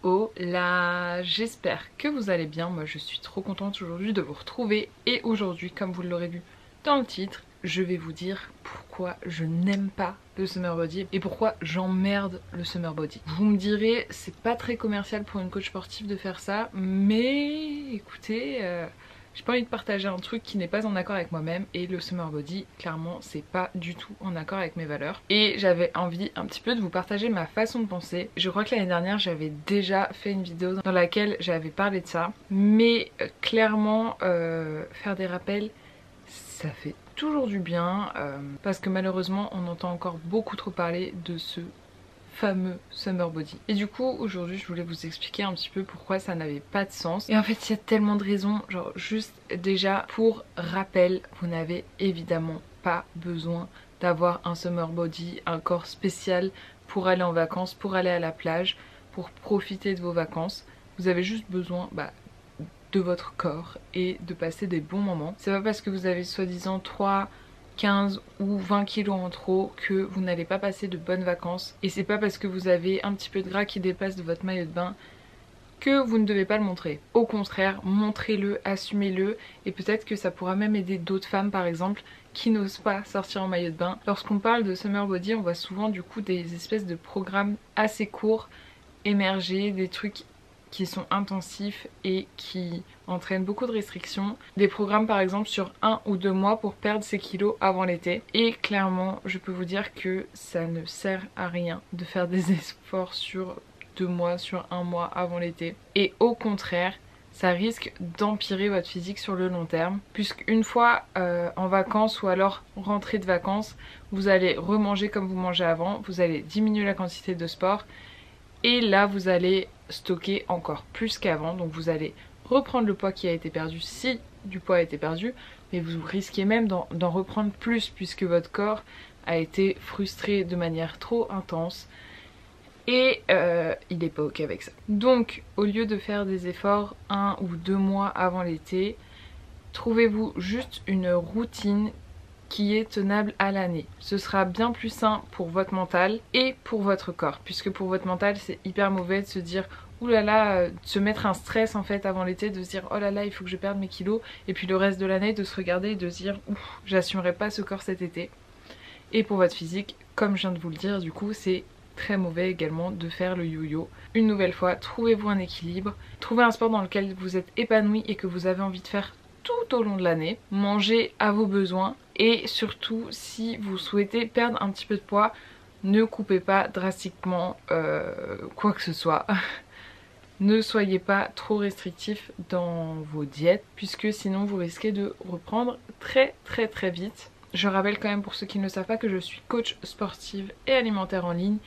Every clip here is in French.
Hola, j'espère que vous allez bien. Moi je suis trop contente aujourd'hui de vous retrouver et aujourd'hui, comme vous l'aurez vu dans le titre, je vais vous dire pourquoi je n'aime pas le summer body et pourquoi j'emmerde le summer body. Vous me direz, c'est pas très commercial pour une coach sportive de faire ça, mais écoutez, j'ai pas envie de partager un truc qui n'est pas en accord avec moi-même, et le summer body, clairement, c'est pas du tout en accord avec mes valeurs. Et j'avais envie un petit peu de vous partager ma façon de penser. Je crois que l'année dernière, j'avais déjà fait une vidéo dans laquelle j'avais parlé de ça, mais clairement, faire des rappels, ça fait toujours du bien, parce que malheureusement, on entend encore beaucoup trop parler de ce fameux summer body. Et du coup aujourd'hui je voulais vous expliquer un petit peu pourquoi ça n'avait pas de sens. Et en fait il y a tellement de raisons, genre juste déjà pour rappel, vous n'avez évidemment pas besoin d'avoir un summer body, un corps spécial pour aller en vacances, pour aller à la plage, pour profiter de vos vacances. Vous avez juste besoin de votre corps et de passer des bons moments. C'est pas parce que vous avez soi-disant 15 ou 20 kilos en trop que vous n'allez pas passer de bonnes vacances, et c'est pas parce que vous avez un petit peu de gras qui dépasse de votre maillot de bain que vous ne devez pas le montrer. Au contraire, montrez-le, assumez-le, et peut-être que ça pourra même aider d'autres femmes par exemple qui n'osent pas sortir en maillot de bain. Lorsqu'on parle de summer body, on voit souvent du coup des espèces de programmes assez courts émerger, des trucs qui sont intensifs et qui entraînent beaucoup de restrictions. Des programmes par exemple sur 1 ou 2 mois pour perdre ses kilos avant l'été. Et clairement je peux vous dire que ça ne sert à rien de faire des efforts sur 2 mois, sur 1 mois avant l'été. Et au contraire, ça risque d'empirer votre physique sur le long terme, puisqu'une fois en vacances ou alors rentrée de vacances, vous allez remanger comme vous mangez avant, vous allez diminuer la quantité de sport, et là vous allez stocker encore plus qu'avant, donc vous allez reprendre le poids qui a été perdu si du poids a été perdu, mais vous risquez même d'en reprendre plus puisque votre corps a été frustré de manière trop intense et il n'est pas ok avec ça. Donc au lieu de faire des efforts 1 ou 2 mois avant l'été, trouvez-vous juste une routine qui est tenable à l'année. Ce sera bien plus sain pour votre mental et pour votre corps, puisque pour votre mental c'est hyper mauvais de se dire ouh là là, de se mettre un stress en fait avant l'été, de se dire oh là là il faut que je perde mes kilos, et puis le reste de l'année de se regarder et de se dire ouf, j'assumerai pas ce corps cet été. Et pour votre physique, comme je viens de vous le dire, du coup c'est très mauvais également de faire le yo-yo. Une nouvelle fois, trouvez-vous un équilibre, trouvez un sport dans lequel vous êtes épanoui et que vous avez envie de faire tout au long de l'année, mangez à vos besoins, et surtout si vous souhaitez perdre un petit peu de poids, ne coupez pas drastiquement quoi que ce soit. Ne soyez pas trop restrictif dans vos diètes, puisque sinon vous risquez de reprendre très vite. Je rappelle quand même pour ceux qui ne le savent pas que je suis coach sportive et alimentaire en ligne,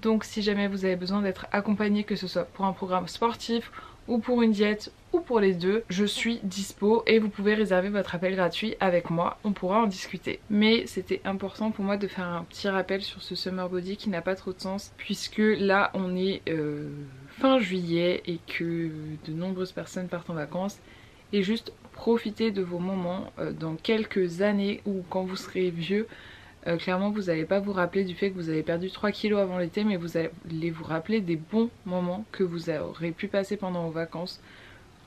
donc si jamais vous avez besoin d'être accompagné, que ce soit pour un programme sportif ou pour une diète ou pour les deux, je suis dispo et vous pouvez réserver votre appel gratuit avec moi, on pourra en discuter. Mais c'était important pour moi de faire un petit rappel sur ce summer body qui n'a pas trop de sens, puisque là on est fin juillet et que de nombreuses personnes partent en vacances, et juste profitez de vos moments. Dans quelques années ou quand vous serez vieux, clairement vous n'allez pas vous rappeler du fait que vous avez perdu 3 kilos avant l'été, mais vous allez vous rappeler des bons moments que vous aurez pu passer pendant vos vacances.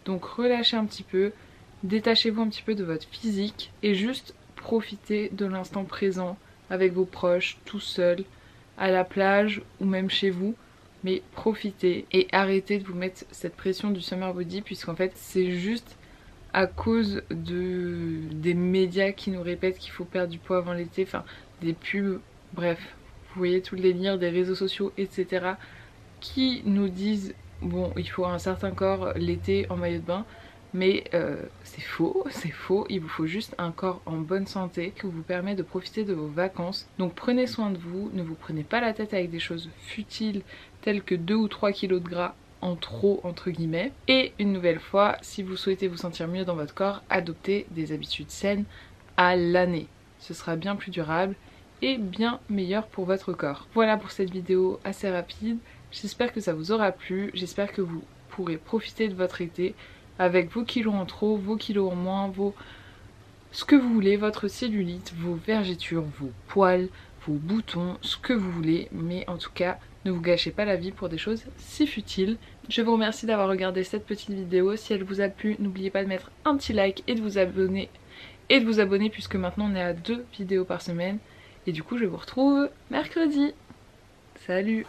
Donc relâchez un petit peu, détachez-vous un petit peu de votre physique et juste profitez de l'instant présent avec vos proches, tout seul, à la plage ou même chez vous. Mais profitez et arrêtez de vous mettre cette pression du summer body, puisqu'en fait c'est juste à cause des médias qui nous répètent qu'il faut perdre du poids avant l'été, enfin des pubs, bref, vous voyez tout le délire des réseaux sociaux, etc. qui nous disent bon il faut un certain corps l'été en maillot de bain, mais c'est faux, il vous faut juste un corps en bonne santé qui vous permet de profiter de vos vacances. Donc prenez soin de vous, ne vous prenez pas la tête avec des choses futiles telles que 2 ou 3 kilos de gras en trop entre guillemets. Et une nouvelle fois, si vous souhaitez vous sentir mieux dans votre corps, adoptez des habitudes saines à l'année. Ce sera bien plus durable et bien meilleur pour votre corps. Voilà pour cette vidéo assez rapide. J'espère que ça vous aura plu, j'espère que vous pourrez profiter de votre été avec vos kilos en trop, vos kilos en moins, ce que vous voulez, votre cellulite, vos vergetures, vos poils, vos boutons, ce que vous voulez, mais en tout cas ne vous gâchez pas la vie pour des choses si futiles. Je vous remercie d'avoir regardé cette petite vidéo. Si elle vous a plu, n'oubliez pas de mettre un petit like et de vous abonner. Puisque maintenant on est à 2 vidéos par semaine. Et du coup je vous retrouve mercredi. Salut!